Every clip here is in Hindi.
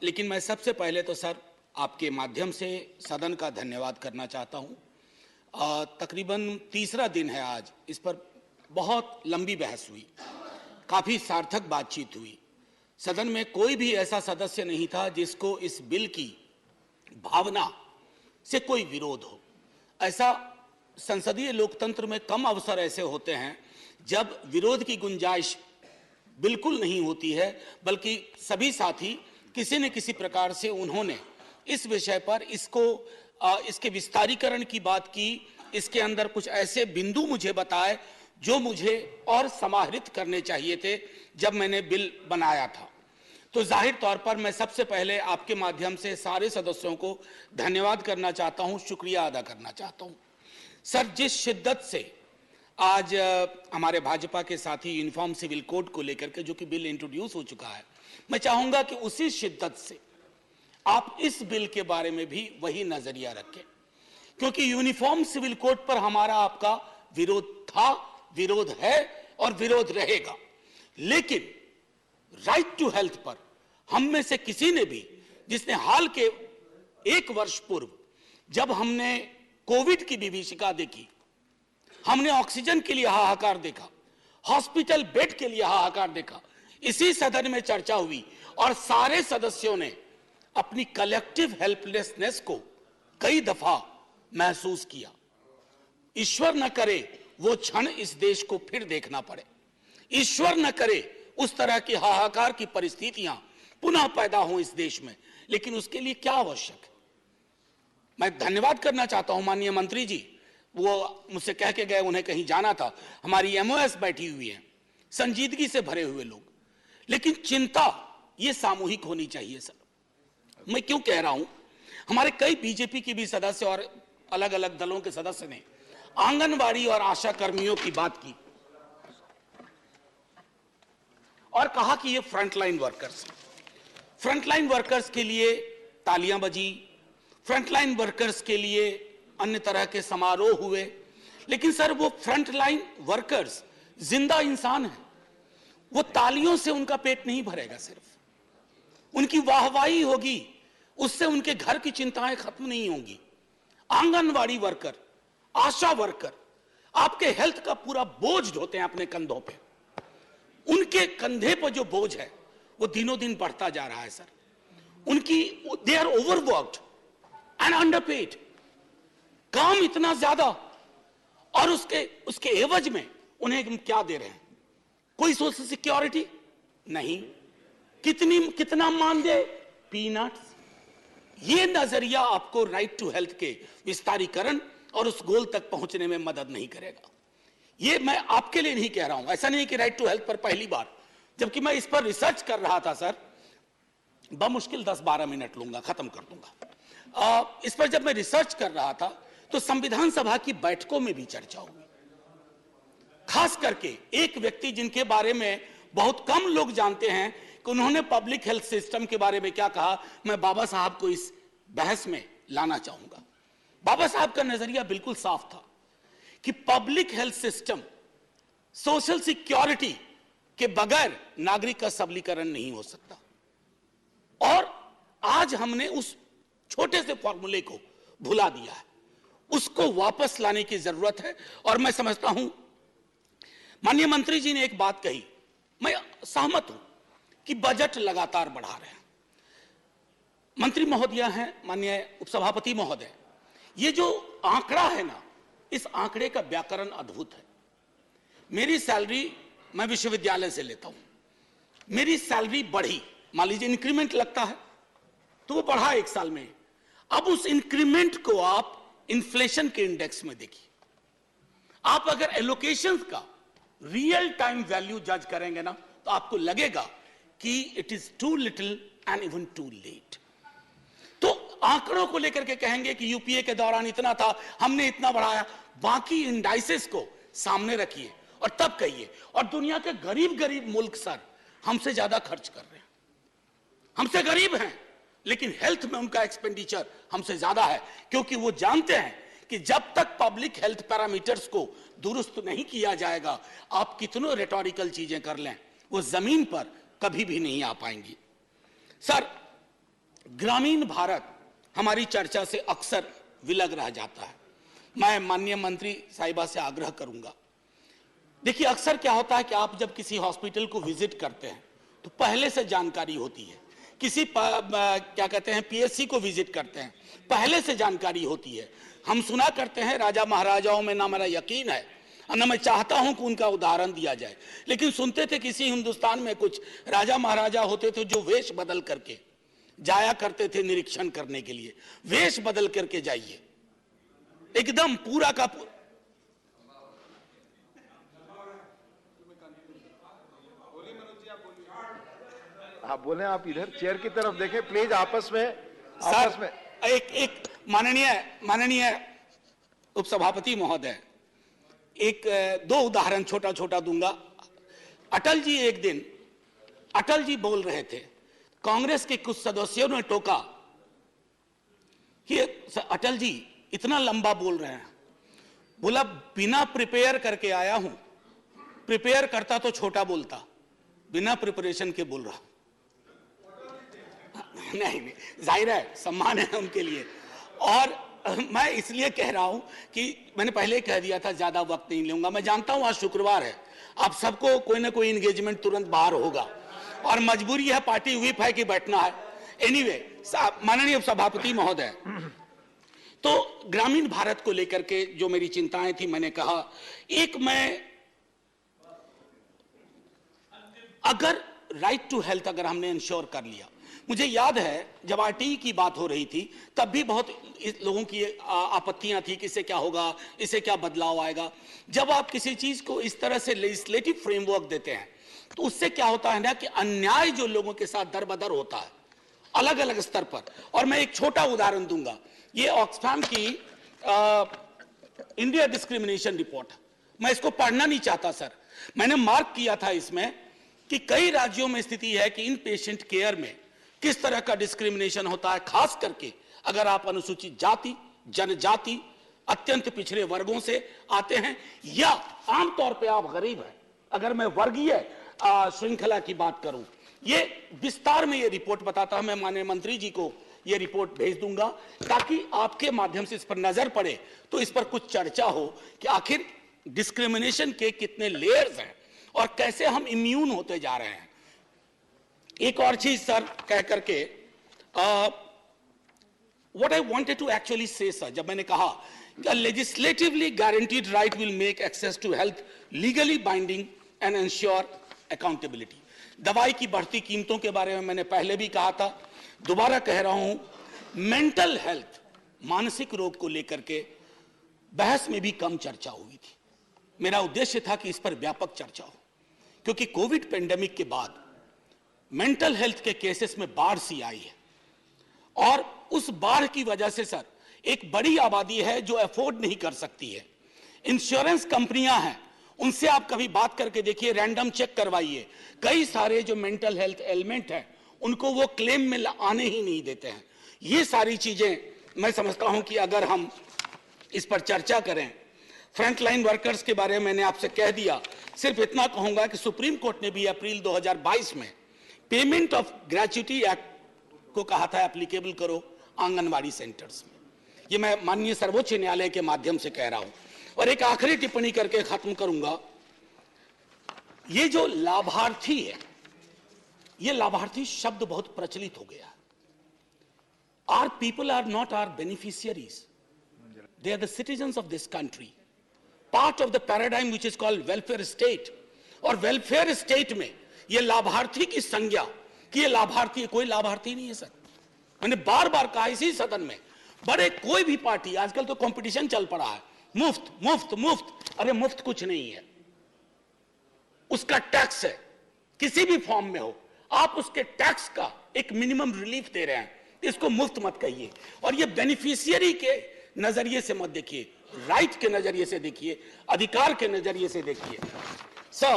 लेकिन मैं सबसे पहले तो सर आपके माध्यम से सदन का धन्यवाद करना चाहता हूं। तकरीबन तीसरा दिन है आज, इस पर बहुत लंबी बहस हुई, काफी सार्थक बातचीत हुई। सदन में कोई भी ऐसा सदस्य नहीं था जिसको इस बिल की भावना से कोई विरोध हो। ऐसा संसदीय लोकतंत्र में कम अवसर ऐसे होते हैं जब विरोध की गुंजाइश बिल्कुल नहीं होती है, बल्कि सभी साथी किसी न किसी प्रकार से उन्होंने इस विषय पर इसके विस्तारीकरण की बात की, इसके अंदर कुछ ऐसे बिंदु मुझे बताए जो मुझे और समाहरित करने चाहिए थे जब मैंने बिल बनाया था। तो जाहिर तौर पर मैं सबसे पहले आपके माध्यम से सारे सदस्यों को धन्यवाद करना चाहता हूं, शुक्रिया अदा करना चाहता हूं। सर, जिस शिद्दत से आज हमारे भाजपा के साथी यूनिफॉर्म सिविल कोड को लेकर के जो कि बिल इंट्रोड्यूस हो चुका है, मैं चाहूंगा कि उसी शिद्दत से आप इस बिल के बारे में भी वही नजरिया रखें, क्योंकि यूनिफॉर्म सिविल कोड पर हमारा आपका विरोध था, विरोध है और विरोध रहेगा। लेकिन राइट टू हेल्थ पर हम में से किसी ने भी, जिसने हाल के 1 वर्ष पूर्व जब हमने कोविड की विभीषिका देखी, हमने ऑक्सीजन के लिए हाहाकार देखा, हॉस्पिटल बेड के लिए हाहाकार देखा, इसी सदन में चर्चा हुई और सारे सदस्यों ने अपनी कलेक्टिव हेल्पलेसनेस को कई दफा महसूस किया। ईश्वर न करे वो क्षण इस देश को फिर देखना पड़े, ईश्वर न करे उस तरह की हाहाकार की परिस्थितियां पुनः पैदा हों इस देश में। लेकिन उसके लिए क्या आवश्यक है? मैं धन्यवाद करना चाहता हूं माननीय मंत्री जी, वो मुझसे कह के गए उन्हें कहीं जाना था। हमारी एमओएस बैठी हुई है, संजीदगी से भरे हुए लोग, लेकिन चिंता ये सामूहिक होनी चाहिए। सर, मैं क्यों कह रहा हूं, हमारे कई बीजेपी के भी सदस्य और अलग अलग दलों के सदस्य ने आंगनबाड़ी और आशा कर्मियों की बात की और कहा कि ये फ्रंटलाइन वर्कर्स के लिए तालियां बजी, फ्रंटलाइन वर्कर्स के लिए अन्य तरह के समारोह हुए। लेकिन सर, वो फ्रंटलाइन वर्कर्स जिंदा इंसान हैं, वो तालियों से उनका पेट नहीं भरेगा, सिर्फ उनकी वाहवाही होगी, उससे उनके घर की चिंताएं खत्म नहीं होंगी। आंगनवाड़ी वर्कर, आशा वर्कर आपके हेल्थ का पूरा बोझ ढोते हैं अपने कंधों पे। उनके कंधे पर जो बोझ है वो दिनों दिन बढ़ता जा रहा है। Sir, they are overworked and underpaid, काम इतना ज्यादा और उसके एवज में उन्हें हम क्या दे रहे हैं? कोई सोशल सिक्योरिटी नहीं, कितना मानदेय? पीनट्स। ये नजरिया आपको राइट टू हेल्थ के विस्तारीकरण और उस गोल तक पहुंचने में मदद नहीं करेगा। ये मैं आपके लिए नहीं कह रहा हूं, ऐसा नहीं कि राइट टू हेल्थ पर पहली बार, जबकि मैं इस पर रिसर्च कर रहा था सर, बमुश्किल 10-12 मिनट लूंगा, खत्म कर दूंगा। इस पर जब मैं रिसर्च कर रहा था तो संविधान सभा की बैठकों में भी चर्चा हुई, खास करके एक व्यक्ति जिनके बारे में बहुत कम लोग जानते हैं कि उन्होंने पब्लिक हेल्थ सिस्टम के बारे में क्या कहा। मैं बाबा साहब को इस बहस में लाना चाहूंगा। बाबा साहब का नजरिया बिल्कुल साफ था कि public health system social security के बगैर नागरिक का सबलीकरण नहीं हो सकता। और आज हमने उस छोटे से फॉर्मूले को भुला दिया है, उसको वापस लाने की जरूरत है। और मैं समझता हूं माननीय मंत्री जी ने एक बात कही, मैं सहमत हूं कि बजट लगातार बढ़ा रहे हैं। मंत्री महोदय हैं, माननीय उपसभापति महोदय, ये जो आंकड़ा है ना, इस आंकड़े का व्याकरण अद्भुत है। मेरी सैलरी मैं विश्वविद्यालय से लेता हूं, मेरी सैलरी बढ़ी, मान लीजिए इंक्रीमेंट लगता है तो वो बढ़ा 1 साल में। अब उस इंक्रीमेंट को आप इन्फ्लेशन के इंडेक्स में देखिए, आप अगर एलोकेशन का रियल टाइम वैल्यू जज करेंगे ना तो आपको लगेगा कि it is too little and even too late. तो आंकड़ों को लेकर के कहेंगे कि यूपीए के दौरान इतना था, हमने इतना बढ़ाया, बाकी इंडाइसेस को सामने रखिए और तब कहिए। और दुनिया के गरीब मुल्क सर हमसे ज्यादा खर्च कर रहे हैं, हमसे गरीब हैं, लेकिन हेल्थ में उनका एक्सपेंडिचर हमसे ज्यादा है, क्योंकि वो जानते हैं कि जब तक पब्लिक हेल्थ पैरामीटर्स को दुरुस्त नहीं किया जाएगा, आप कितनों रेटोरिकल चीजें कर लें, वो जमीन पर कभी भी नहीं आ पाएंगी। सर, ग्रामीण भारत हमारी चर्चा से अक्सर विलग रह जाता है। मैं माननीय मंत्री साहिबा से आग्रह करूंगा, देखिए अक्सर क्या होता है कि आप जब किसी हॉस्पिटल को विजिट करते हैं तो पहले से जानकारी होती है, किसी क्या कहते हैं पीएससी को विजिट करते हैं पहले से जानकारी होती है। हम सुना करते हैं राजा महाराजाओं में, ना मेरा यकीन है और ना मैं चाहता हूं कि उनका उदाहरण दिया जाए, लेकिन सुनते थे किसी हिंदुस्तान में कुछ राजा महाराजा होते थे जो वेश बदल करके जाया करते थे निरीक्षण करने के लिए। वेश बदल करके जाइए, एकदम पूरा का पूरा। हाँ बोले, आप इधर चेयर की तरफ देखें प्लीज, आपस में एक माननीय उपसभापति महोदय, एक दो उदाहरण छोटा छोटा दूंगा। अटल जी एक दिन अटल जी बोल रहे थे, कांग्रेस के कुछ सदस्यों ने टोका कि अटल जी इतना लंबा बोल रहे हैं। बोला बिना प्रिपेयर करके आया हूं, प्रिपेयर करता तो छोटा बोलता, बिना प्रिपरेशन के बोल रहा। नहीं, जाहिर है सम्मान है उनके लिए। और मैं इसलिए कह रहा हूं कि मैंने पहले कह दिया था ज्यादा वक्त नहीं लूंगा। मैं जानता हूं आज शुक्रवार है, आप सबको कोई ना कोई एंगेजमेंट तुरंत बाहर होगा और मजबूरी है, पार्टी व्हिप है कि बैठना है। एनीवे, माननीय सभापति महोदय, तो ग्रामीण भारत को लेकर के जो मेरी चिंताएं थी, मैंने कहा एक, मैं अगर राइट टू हेल्थ अगर हमने इंश्योर कर लिया, मुझे याद है जब आरटीई की बात हो रही थी तब भी बहुत लोगों की आपत्तियां थी कि इससे क्या होगा, इससे क्या बदलाव आएगा। जब आप किसी चीज को इस तरह से लेजिस्लेटिव फ्रेमवर्क देते हैं तो उससे क्या होता है ना कि अन्याय जो लोगों के साथ दर बदर होता है अलग अलग स्तर पर। और मैं एक छोटा उदाहरण दूंगा, ये ऑक्सफैम की इंडिया डिस्क्रिमिनेशन रिपोर्ट, मैं इसको पढ़ना नहीं चाहता सर, मैंने मार्क किया था इसमें कि कई राज्यों में स्थिति है कि इन पेशेंट केयर में किस तरह का डिस्क्रिमिनेशन होता है, खास करके अगर आप अनुसूचित जाति, जनजाति, अत्यंत पिछड़े वर्गों से आते हैं या आमतौर पे आप गरीब हैं। अगर मैं वर्गीय श्रृंखला की बात करूं, ये विस्तार में ये रिपोर्ट बताता है। मैं माननीय मंत्री जी को ये रिपोर्ट भेज दूंगा ताकि आपके माध्यम से इस पर नजर पड़े तो इस पर कुछ चर्चा हो कि आखिर डिस्क्रिमिनेशन के कितने लेयर्स हैं और कैसे हम इम्यून होते जा रहे हैं। एक और चीज सर कह करके, what I wanted to actually say sir, जब मैंने कहा कि legislatively guaranteed right will make access to health legally binding and ensure accountability. दवाई की बढ़ती कीमतों के बारे में मैंने पहले भी कहा था, दोबारा कह रहा हूं, मेंटल हेल्थ, मानसिक रोग को लेकर के बहस में भी कम चर्चा हुई थी। मेरा उद्देश्य था कि इस पर व्यापक चर्चा हो, क्योंकि कोविड पेंडेमिक के बाद मेंटल हेल्थ के केसेस में बाढ़ सी आई है और उस बाढ़ की वजह से सर एक बड़ी आबादी है जो अफोर्ड नहीं कर सकती है। इंश्योरेंस कंपनियां हैं, उनसे आप कभी बात करके देखिए, रैंडम चेक करवाइए, कई सारे जो मेंटल हेल्थ एलिमेंट हैं उनको वो क्लेम में आने ही नहीं देते हैं। ये सारी चीजें मैं समझता हूं कि अगर हम इस पर चर्चा करें। फ्रंटलाइन वर्कर्स के बारे में मैंने आपसे कह दिया, सिर्फ इतना कहूंगा कि सुप्रीम कोर्ट ने भी अप्रैल 2022 में पेमेंट ऑफ ग्रेच्युटी एक्ट को कहा था एप्लीकेबल करो आंगनवाड़ी सेंटर्स में। ये मैं माननीय सर्वोच्च न्यायालय के माध्यम से कह रहा हूं। और एक आखिरी टिप्पणी करके खत्म करूंगा, ये जो लाभार्थी है, ये लाभार्थी शब्द बहुत प्रचलित हो गया। Are people are not are beneficiaries, they are the citizens of this country, part of the paradigm which is called welfare state। और welfare state में ये लाभार्थी की संज्ञा कि ये लाभार्थी, कोई लाभार्थी नहीं है सर। मैंने बार बार कहा इसी सदन में, बड़े कोई भी पार्टी, आजकल तो कंपटीशन चल पड़ा है, मुफ्त मुफ्त मुफ्त। अरे मुफ्त कुछ नहीं है, उसका टैक्स है, किसी भी फॉर्म में हो, आप उसके टैक्स का एक मिनिमम रिलीफ दे रहे हैं, इसको मुफ्त मत कहिए। और ये बेनिफिशियरी के नजरिए से मत देखिए, राइट के नजरिए से देखिए, अधिकार के नजरिए से देखिए। सो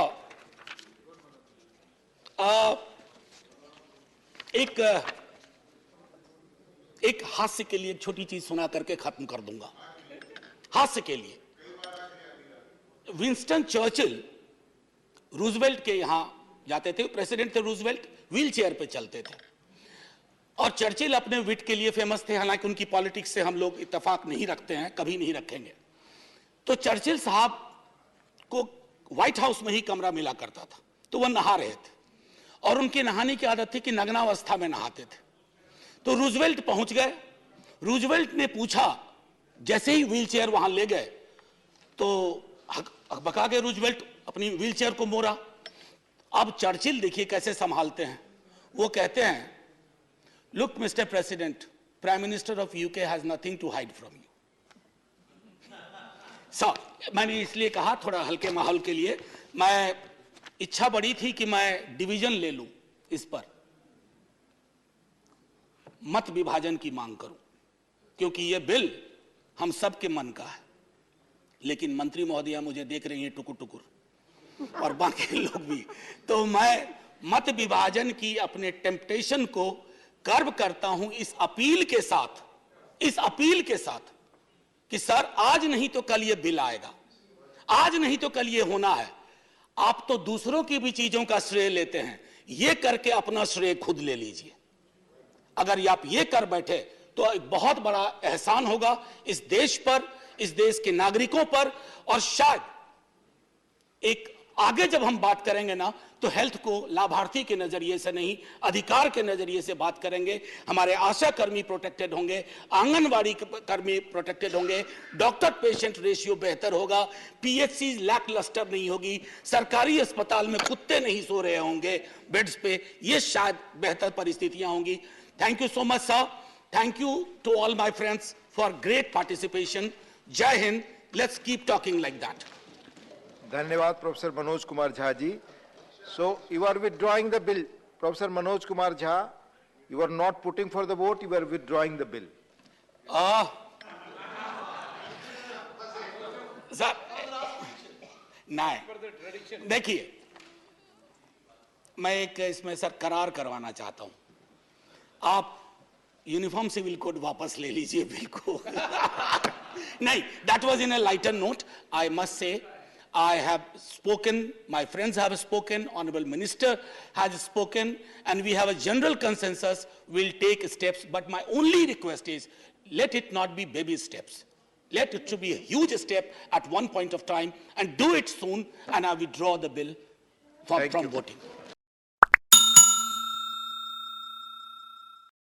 एक हास्य के लिए छोटी चीज सुना करके खत्म कर दूंगा। हास्य के लिए, विंस्टन चर्चिल रूजवेल्ट के यहां जाते थे, प्रेसिडेंट थे रूजवेल्ट, व्हील चेयर पे चलते थे। और चर्चिल अपने विट के लिए फेमस थे, हालांकि उनकी पॉलिटिक्स से हम लोग इत्तेफाक नहीं रखते हैं, कभी नहीं रखेंगे। तो चर्चिल साहब को व्हाइट हाउस में ही कमरा मिला करता था, तो वह नहा रहे थे और उनकी नहाने की आदत थी कि नग्नावस्था में नहाते थे। तो रूजवेल्ट पहुंच गए। रूजवेल्ट ने पूछा, जैसे ही व्हीलचेयर वहां ले गए तो हकबका के रूजवेल्ट अपनी व्हीलचेयर को मोड़ा। अब चर्चिल देखिए कैसे संभालते हैं, वो कहते हैं, look mister president, prime minister of UK has nothing to hide from you. मैंने इसलिए कहा थोड़ा हल्के माहौल के लिए, मैं इच्छा बड़ी थी कि मैं डिवीजन ले लूं, इस पर मत विभाजन की मांग करूं, क्योंकि यह बिल हम सबके मन का है। लेकिन मंत्री महोदया मुझे देख रही हैं टुकुर टुकुर और बाकी लोग भी, तो मैं मत विभाजन की अपने टेम्पटेशन को कर्व करता हूं इस अपील के साथ कि सर आज नहीं तो कल ये बिल आएगा, आज नहीं तो कल ये होना है। आप तो दूसरों की भी चीजों का श्रेय लेते हैं, ये करके अपना श्रेय खुद ले लीजिए। अगर आप ये कर बैठे तो एक बहुत बड़ा एहसान होगा इस देश पर, इस देश के नागरिकों पर, और शायद एक आगे जब हम बात करेंगे ना तो हेल्थ को लाभार्थी के नजरिए से नहीं, अधिकार के नजरिए से बात करेंगे। हमारे आशा कर्मी प्रोटेक्टेड होंगे, आंगनवाड़ी कर्मी प्रोटेक्टेड होंगे, डॉक्टर पेशेंट रेशियो बेहतर होगा, पीएचसी लैक लस्टर नहीं होगी, सरकारी अस्पताल में कुत्ते नहीं सो रहे होंगे बेड्स पे, ये शायद बेहतर परिस्थितियां होंगी। Thank you so much sir, thank you to all my friends for great participation. जय Hind, let's keep talking like that. धन्यवाद professor Manoj Kumar Jha ji. So you are withdrawing the bill, Professor Manoj Kumar Jha. You are not putting for the vote. You are withdrawing the bill. Sir नहीं, देखिए मैं एक इसमें सर करार करवाना चाहता हूं। आप यूनिफॉर्म सिविल कोड वापस ले लीजिए बिल को। नहीं, that was in a lighter note. I must say, I have spoken, my friends have spoken, Honorable Minister has spoken, and we have a general consensus. We'll take steps, but my only request is, let it not be baby steps. Let it to be a huge step at one point of time, and do it soon, and I withdraw the bill from voting.